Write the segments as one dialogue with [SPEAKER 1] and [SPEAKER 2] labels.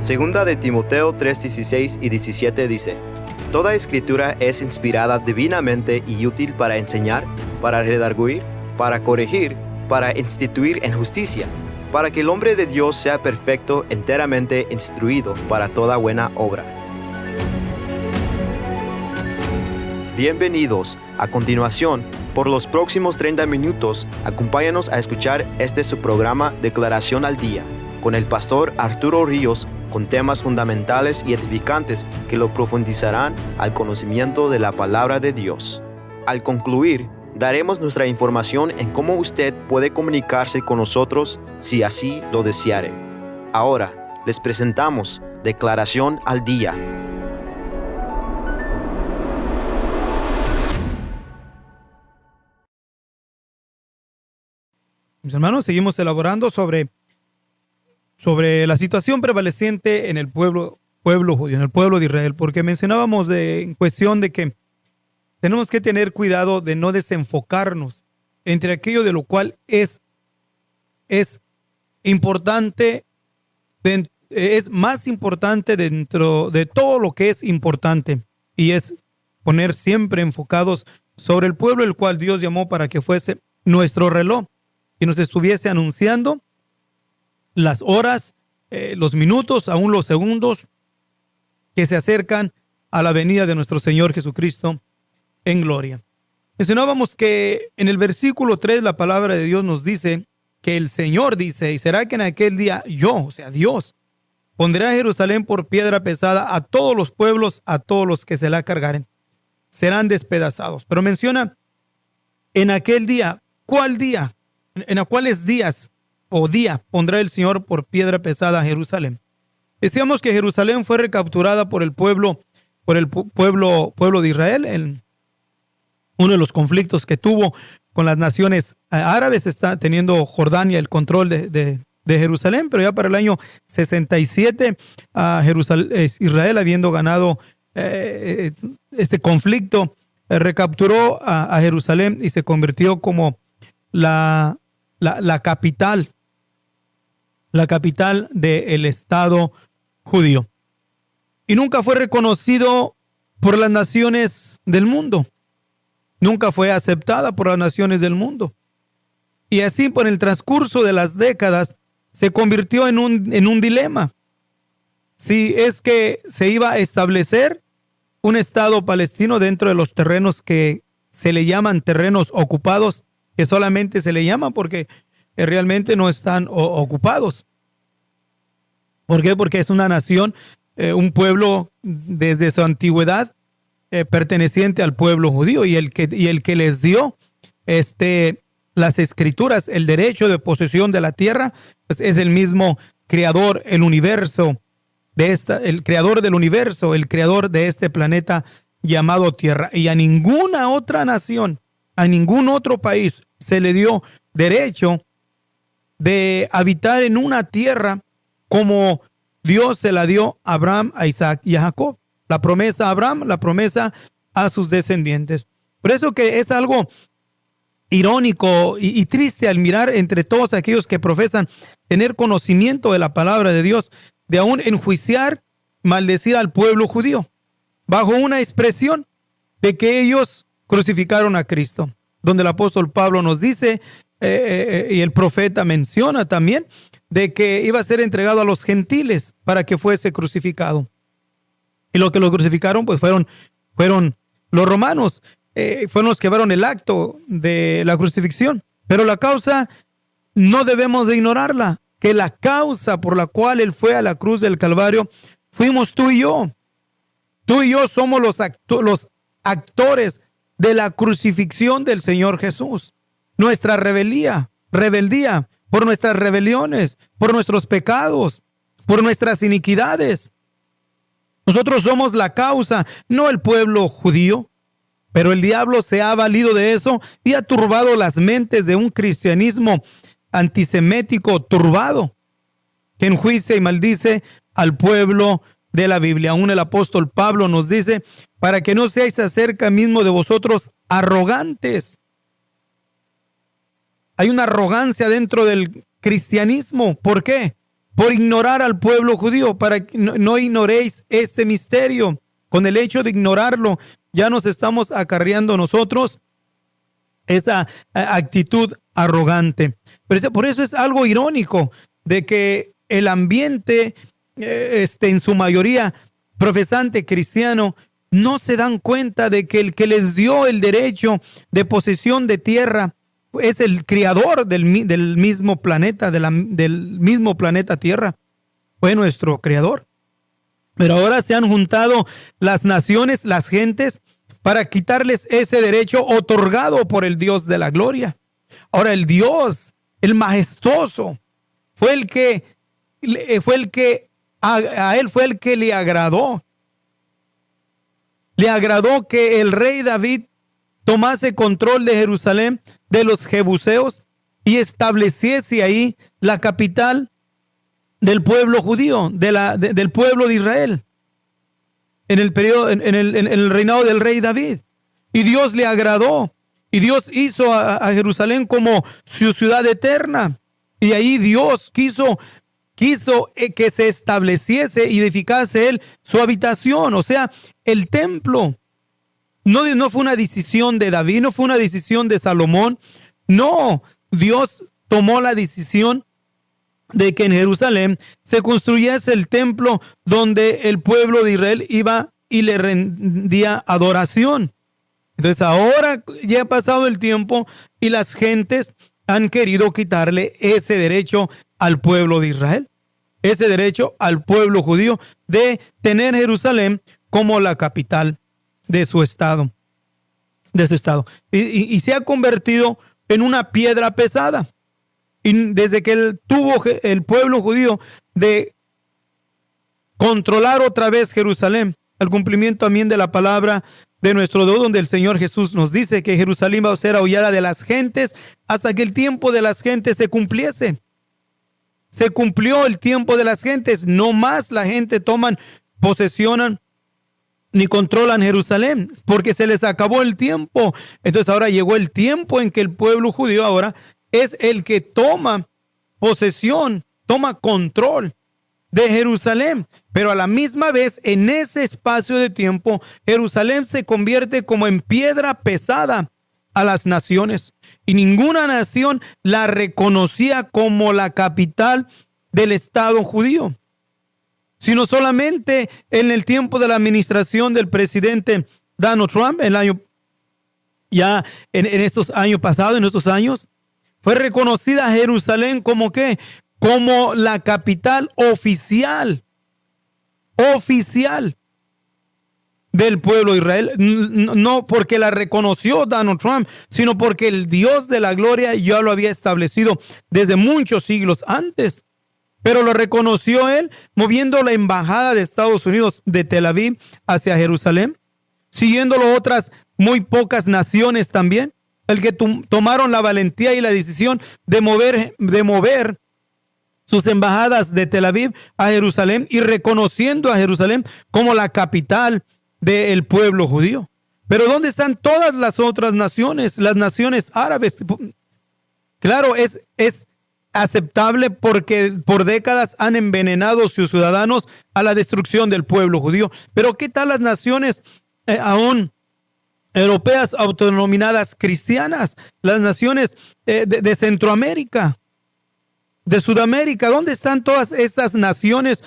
[SPEAKER 1] Segunda de Timoteo 3:16 y 17 dice: Toda escritura es inspirada divinamente y útil para enseñar, para redarguir, para corregir, para instituir en justicia, para que el hombre de Dios sea perfecto, enteramente instruido para toda buena obra. Bienvenidos. A continuación, por los próximos 30 minutos, acompáñanos a escuchar su programa Declaración al Día, con el pastor Arturo Ríos, con temas fundamentales y edificantes que lo profundizarán al conocimiento de la palabra de Dios. Al concluir, daremos nuestra información en cómo usted puede comunicarse con nosotros si así lo deseare. Ahora, les presentamos Declaración al Día.
[SPEAKER 2] Mis hermanos, seguimos elaborando sobre la situación prevaleciente en el pueblo judío, en el pueblo de Israel, porque mencionábamos en cuestión de que tenemos que tener cuidado de no desenfocarnos entre aquello de lo cual es importante, es más importante dentro de todo lo que es importante, y es poner siempre enfocados sobre el pueblo el cual Dios llamó para que fuese nuestro reloj y nos estuviese anunciando las horas, los minutos, aún los segundos que se acercan a la venida de nuestro Señor Jesucristo en gloria. Mencionábamos que en el versículo 3 la palabra de Dios nos dice que el Señor dice: y será que en aquel día yo, o sea Dios, pondré a Jerusalén por piedra pesada a todos los pueblos, a todos los que se la cargaren, serán despedazados. Pero menciona en aquel día. ¿Cuál día? ¿En cuáles días o día pondrá el Señor por piedra pesada a Jerusalén? Decíamos que Jerusalén fue recapturada por el pueblo de Israel en uno de los conflictos que tuvo con las naciones árabes. Está teniendo Jordania el control de Jerusalén, pero ya para el año 67 Israel, habiendo ganado este conflicto, recapturó a Jerusalén y se convirtió como la capital del Estado judío. Y nunca fue reconocido por las naciones del mundo. Nunca fue aceptada por las naciones del mundo. Y así, por el transcurso de las décadas, se convirtió en un dilema. Si es que se iba a establecer un Estado palestino dentro de los terrenos que se le llaman terrenos ocupados, que solamente se le llaman porque realmente no están ocupados. ¿Por qué? Porque es una nación, un pueblo desde su antigüedad perteneciente al pueblo judío, y el que les dio las escrituras, el derecho de posesión de la tierra, pues es el mismo creador, el creador del universo, el creador de este planeta llamado Tierra. Y a ninguna otra nación, a ningún otro país se le dio derecho de habitar en una tierra como Dios se la dio a Abraham, a Isaac y a Jacob. La promesa a Abraham, la promesa a sus descendientes. Por eso que es algo irónico y triste al mirar entre todos aquellos que profesan tener conocimiento de la palabra de Dios, de aún enjuiciar, maldecir al pueblo judío, bajo una expresión de que ellos crucificaron a Cristo, donde el apóstol Pablo nos dice, y el profeta menciona también, de que iba a ser entregado a los gentiles para que fuese crucificado. Y los que lo crucificaron pues fueron los romanos, fueron los que llevaron el acto de la crucifixión. Pero la causa no debemos de ignorarla, que la causa por la cual él fue a la cruz del Calvario fuimos tú y yo. Tú y yo somos los actores de la crucifixión del Señor Jesús. Nuestra rebeldía por nuestras rebeliones, por nuestros pecados, por nuestras iniquidades. Nosotros somos la causa, no el pueblo judío. Pero el diablo se ha valido de eso y ha turbado las mentes de un cristianismo antisemético turbado, que enjuicia y maldice al pueblo de la Biblia. Aún el apóstol Pablo nos dice: para que no seáis acerca mismo de vosotros arrogantes. Hay una arrogancia dentro del cristianismo. ¿Por qué? por ignorar al pueblo judío, para que no ignoréis este misterio. Con el hecho de ignorarlo, ya nos estamos acarreando nosotros esa actitud arrogante. Pero por eso es algo irónico de que el ambiente, en su mayoría profesante cristiano, no se dan cuenta de que el que les dio el derecho de posesión de tierra es el creador del mismo planeta, del mismo planeta Tierra. Fue nuestro creador. Pero ahora se han juntado las naciones, las gentes, para quitarles ese derecho otorgado por el Dios de la gloria. Ahora el Dios, el majestuoso, fue el que a él fue el que le agradó. Le agradó que el rey David tomase control de Jerusalén, de los jebuseos, y estableciese ahí la capital del pueblo judío, del pueblo de Israel, en el reinado del rey David. Y Dios le agradó, y Dios hizo a Jerusalén como su ciudad eterna. Y ahí Dios quiso que se estableciese y edificase él su habitación. O sea, el templo no fue una decisión de David, no fue una decisión de Salomón. No, Dios tomó la decisión de que en Jerusalén se construyese el templo donde el pueblo de Israel iba y le rendía adoración. Entonces ahora ya ha pasado el tiempo y las gentes han querido quitarle ese derecho al pueblo de Israel, ese derecho al pueblo judío de tener Jerusalén como la capital de su estado. Y se ha convertido en una piedra pesada. Y desde que tuvo el pueblo judío de controlar otra vez Jerusalén, al cumplimiento también de la palabra de nuestro Dios, donde el Señor Jesús nos dice que Jerusalén va a ser aullada de las gentes hasta que el tiempo de las gentes se cumpliese. Se cumplió el tiempo de las gentes. No más la gente posesionan ni controlan Jerusalén, porque se les acabó el tiempo. Entonces ahora llegó el tiempo en que el pueblo judío ahora es el que toma posesión, toma control de Jerusalén. Pero a la misma vez, en ese espacio de tiempo, Jerusalén se convierte como en piedra pesada a las naciones. Y ninguna nación la reconocía como la capital del Estado judío, sino solamente en el tiempo de la administración del presidente Donald Trump, en estos años pasados, en estos años, fue reconocida Jerusalén como ¿qué? Como la capital oficial del pueblo de Israel. No porque la reconoció Donald Trump, sino porque el Dios de la gloria ya lo había establecido desde muchos siglos antes. Pero lo reconoció él moviendo la embajada de Estados Unidos de Tel Aviv hacia Jerusalén, siguiéndolo otras muy pocas naciones también, el que tomaron la valentía y la decisión de mover sus embajadas de Tel Aviv a Jerusalén y reconociendo a Jerusalén como la capital del pueblo judío. Pero ¿dónde están todas las otras naciones? Las naciones árabes. Claro, es aceptable porque por décadas han envenenado a sus ciudadanos a la destrucción del pueblo judío. Pero ¿qué tal las naciones aún europeas autodenominadas cristianas? Las naciones de Centroamérica, de Sudamérica. ¿Dónde están todas estas naciones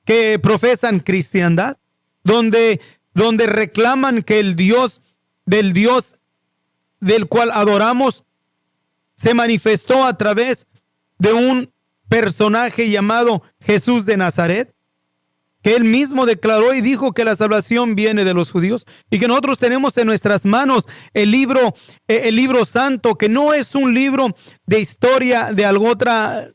[SPEAKER 2] que profesan cristiandad? Donde reclaman que el Dios del cual adoramos se manifestó a través de un personaje llamado Jesús de Nazaret, que él mismo declaró y dijo que la salvación viene de los judíos, y que nosotros tenemos en nuestras manos el libro santo, que no es un libro de historia de alguna otra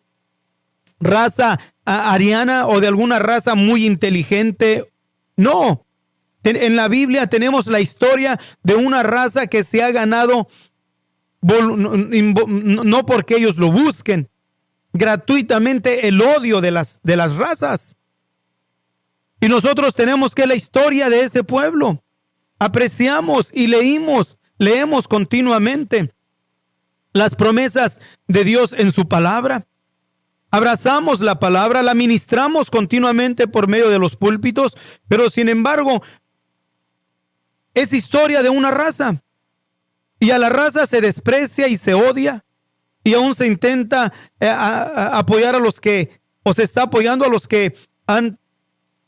[SPEAKER 2] raza ariana o de alguna raza muy inteligente. No, en la Biblia tenemos la historia de una raza que se ha ganado, no porque ellos lo busquen, gratuitamente el odio de las razas. Y nosotros tenemos que la historia de ese pueblo. Apreciamos y leemos continuamente las promesas de Dios en su palabra. abrazamos la palabra, la ministramos continuamente por medio de los púlpitos, pero sin embargo es historia de una raza, y a la raza se desprecia y se odia, y aún se intenta apoyar a los que, o se está apoyando a los que han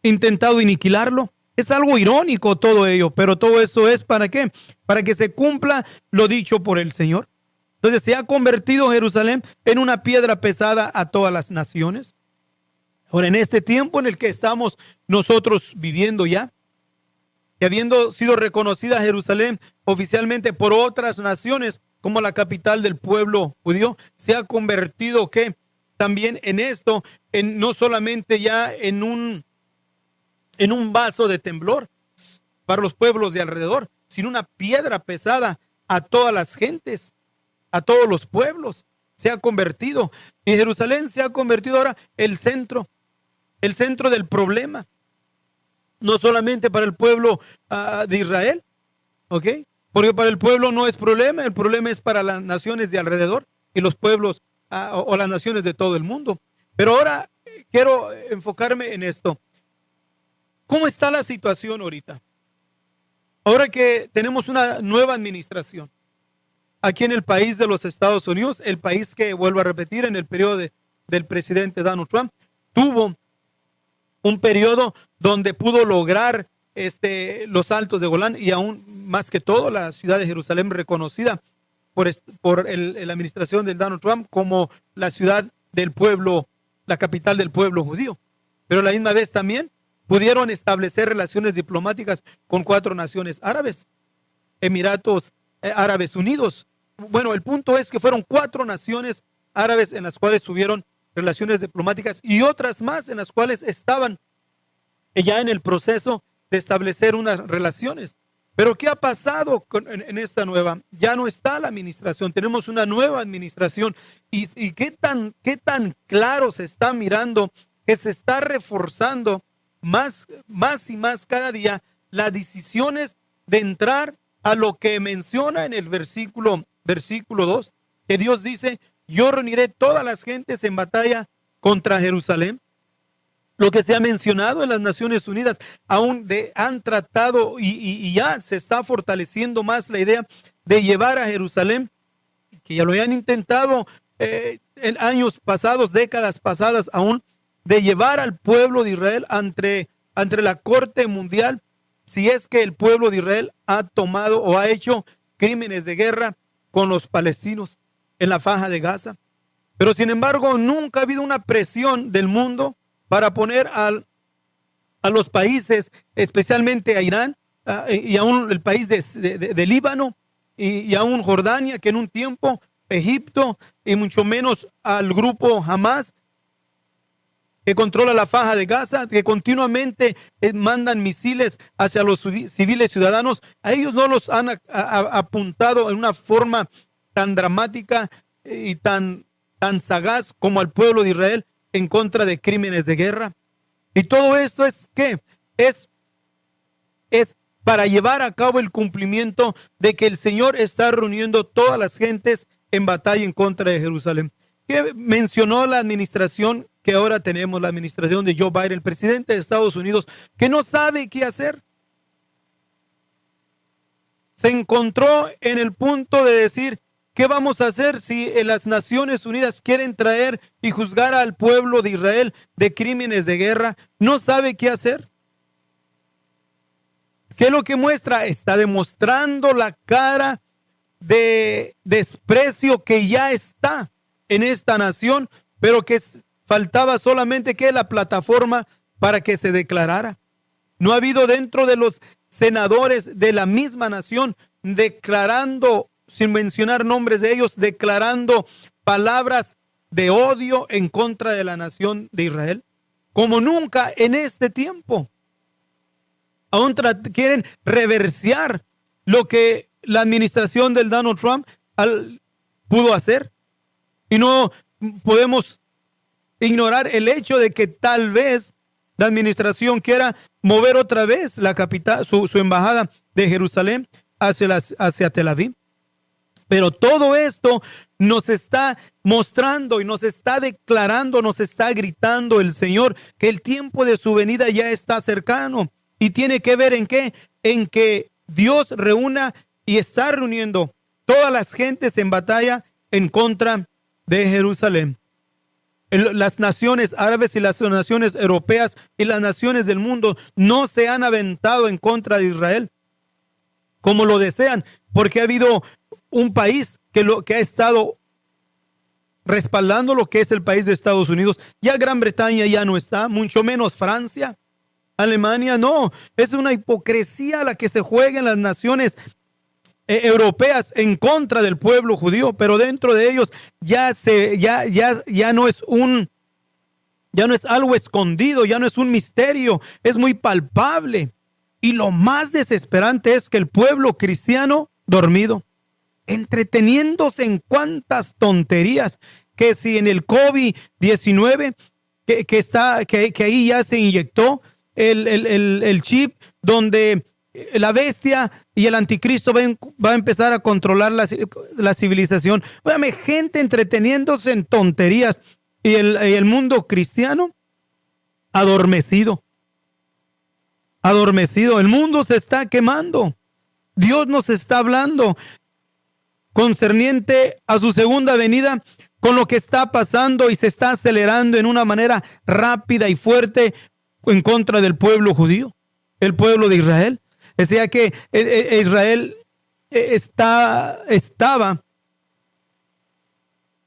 [SPEAKER 2] intentado aniquilarlo. Es algo irónico todo ello, pero todo eso es ¿para qué? Para que se cumpla lo dicho por el Señor. Entonces se ha convertido Jerusalén en una piedra pesada a todas las naciones. Ahora, en este tiempo en el que estamos nosotros viviendo ya, y habiendo sido reconocida Jerusalén oficialmente por otras naciones como la capital del pueblo judío, se ha convertido que también en esto, no solamente ya en un vaso de temblor para los pueblos de alrededor, sino una piedra pesada a todas las gentes, a todos los pueblos. Se ha convertido. Y Jerusalén se ha convertido ahora el centro del problema. No solamente para el pueblo de Israel, ¿ok? Porque para el pueblo no es problema, el problema es para las naciones de alrededor y los pueblos o las naciones de todo el mundo. Pero ahora quiero enfocarme en esto. ¿Cómo está la situación ahorita? Ahora que tenemos una nueva administración aquí en el país de los Estados Unidos, el país que, vuelvo a repetir, en el periodo del presidente Donald Trump, tuvo un periodo donde pudo lograr los altos de Golán, y aún más que todo la ciudad de Jerusalén, reconocida por la administración de Donald Trump como la ciudad del pueblo, la capital del pueblo judío. Pero a la misma vez también pudieron establecer relaciones diplomáticas con 4 naciones árabes, Emiratos Árabes Unidos. Bueno, el punto es que fueron 4 naciones árabes en las cuales tuvieron relaciones diplomáticas, y otras más en las cuales estaban ya en el proceso de establecer unas relaciones. Pero ¿qué ha pasado en esta nueva? Ya no está la administración, tenemos una nueva administración, y qué tan claro se está mirando que se está reforzando más y más cada día las decisiones de entrar a lo que menciona en el versículo 2, que Dios dice: yo reuniré todas las gentes en batalla contra Jerusalén. Lo que se ha mencionado en las Naciones Unidas, aún han tratado y ya se está fortaleciendo más la idea de llevar a Jerusalén, que ya lo han intentado en años pasados, décadas pasadas aún, de llevar al pueblo de Israel ante la Corte Mundial, si es que el pueblo de Israel ha tomado o ha hecho crímenes de guerra con los palestinos en la Franja de Gaza. Pero sin embargo, nunca ha habido una presión del mundo para poner a los países, especialmente a Irán, y aún el país de Líbano, y aún Jordania, que en un tiempo Egipto, y mucho menos al grupo Hamas, que controla la Franja de Gaza, que continuamente mandan misiles hacia los civiles ciudadanos. A ellos no los han apuntado en una forma tan dramática y tan sagaz como al pueblo de Israel en contra de crímenes de guerra. Y todo esto es ¿qué? Es para llevar a cabo el cumplimiento de que el Señor está reuniendo todas las gentes en batalla en contra de Jerusalén. ¿Qué mencionó la administración que ahora tenemos, la administración de Joe Biden, el presidente de Estados Unidos, que no sabe qué hacer? Se encontró en el punto de decir: ¿qué vamos a hacer si las Naciones Unidas quieren traer y juzgar al pueblo de Israel de crímenes de guerra? No sabe qué hacer. ¿Qué es lo que muestra? Está demostrando la cara de desprecio que ya está en esta nación, pero que faltaba solamente que la plataforma para que se declarara. No ha habido dentro de los senadores de la misma nación declarando, sin mencionar nombres de ellos, declarando palabras de odio en contra de la nación de Israel, como nunca en este tiempo. Aún quieren reversear lo que la administración del Donald Trump pudo hacer, y no podemos ignorar el hecho de que tal vez la administración quiera mover otra vez la capital, su embajada de Jerusalén hacia Tel Aviv. Pero todo esto nos está mostrando y nos está declarando, nos está gritando el Señor que el tiempo de su venida ya está cercano. Y tiene que ver en qué, en que Dios reúna y está reuniendo todas las gentes en batalla en contra de Jerusalén. Las naciones árabes y las naciones europeas y las naciones del mundo no se han aventado en contra de Israel como lo desean, porque ha habido un país que ha estado respaldando lo que es el país de Estados Unidos. Ya Gran Bretaña ya no está, mucho menos Francia, Alemania, no. Es una hipocresía la que se juega en las naciones europeas en contra del pueblo judío, pero dentro de ellos ya no es algo escondido, ya no es un misterio, es muy palpable. Y lo más desesperante es que el pueblo cristiano dormido, entreteniéndose en cuantas tonterías, que si en el COVID-19 que ahí ya se inyectó el chip donde la bestia y el anticristo va a empezar a controlar la civilización. Óyame, gente entreteniéndose en tonterías y el mundo cristiano adormecido. El mundo se está quemando. Dios nos está hablando concerniente a su segunda venida con lo que está pasando y se está acelerando en una manera rápida y fuerte en contra del pueblo judío, el pueblo de Israel. O sea que Israel estaba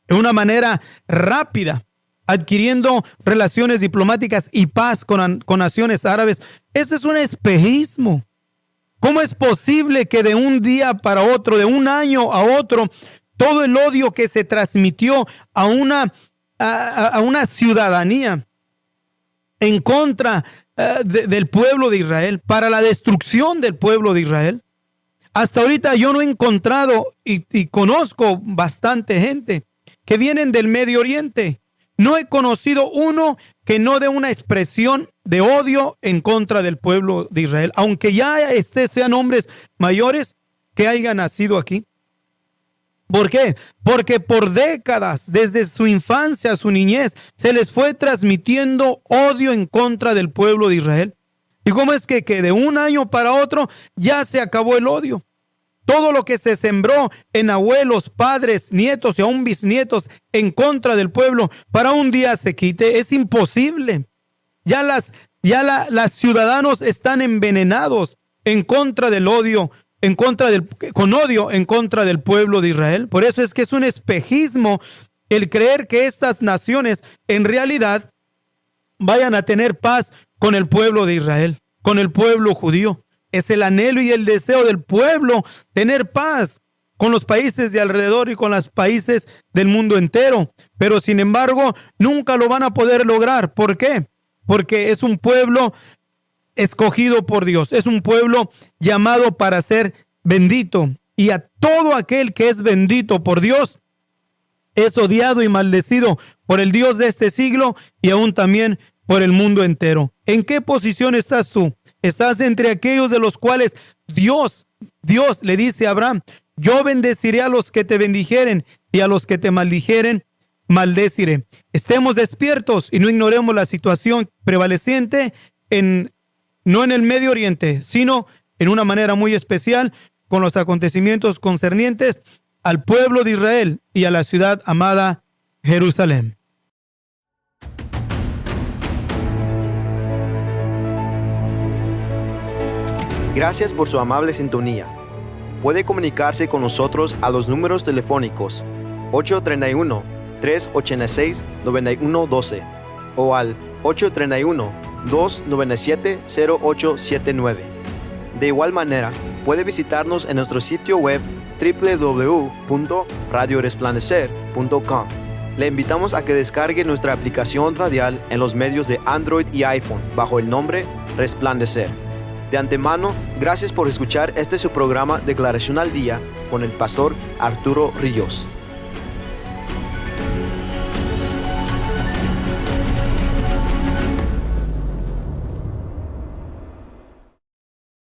[SPEAKER 2] de una manera rápida adquiriendo relaciones diplomáticas y paz con naciones árabes. Ese es un espejismo. ¿Cómo es posible que de un día para otro, de un año a otro, todo el odio que se transmitió a una ciudadanía en contra del pueblo de Israel, para la destrucción del pueblo de Israel? Hasta ahorita yo no he encontrado y conozco bastante gente que vienen del Medio Oriente. No he conocido uno que no dé una expresión de odio en contra del pueblo de Israel, aunque ya sean hombres mayores que hayan nacido aquí. ¿Por qué? Porque por décadas, desde su infancia a su niñez, se les fue transmitiendo odio en contra del pueblo de Israel. ¿Y cómo es que de un año para otro ya se acabó el odio? Todo lo que se sembró en abuelos, padres, nietos y aún bisnietos en contra del pueblo, para un día se quite. Es imposible. Ya los ciudadanos están envenenados en contra del odio, con odio en contra del pueblo de Israel. Por eso es que es un espejismo el creer que estas naciones en realidad vayan a tener paz con el pueblo de Israel, con el pueblo judío. Es el anhelo y el deseo del pueblo tener paz con los países de alrededor y con los países del mundo entero. Pero sin embargo, nunca lo van a poder lograr. ¿Por qué? Porque es un pueblo escogido por Dios. Es un pueblo llamado para ser bendito. Y a todo aquel que es bendito por Dios es odiado y maldecido por el Dios de este siglo y aún también por el mundo entero. ¿En qué posición estás tú? Estás entre aquellos de los cuales Dios le dice a Abraham: yo bendeciré a los que te bendijeren y a los que te maldijeren, maldeciré. Estemos despiertos y no ignoremos la situación prevaleciente no en el Medio Oriente, sino en una manera muy especial con los acontecimientos concernientes al pueblo de Israel y a la ciudad amada Jerusalén.
[SPEAKER 1] Gracias por su amable sintonía. Puede comunicarse con nosotros a los números telefónicos 831-386-9112 o al 831-297-0879. De igual manera, puede visitarnos en nuestro sitio web www.radioresplandecer.com. Le invitamos a que descargue nuestra aplicación radial en los medios de Android y iPhone bajo el nombre Resplandecer. De antemano, gracias por escuchar su programa Declaración al Día con el pastor Arturo Ríos.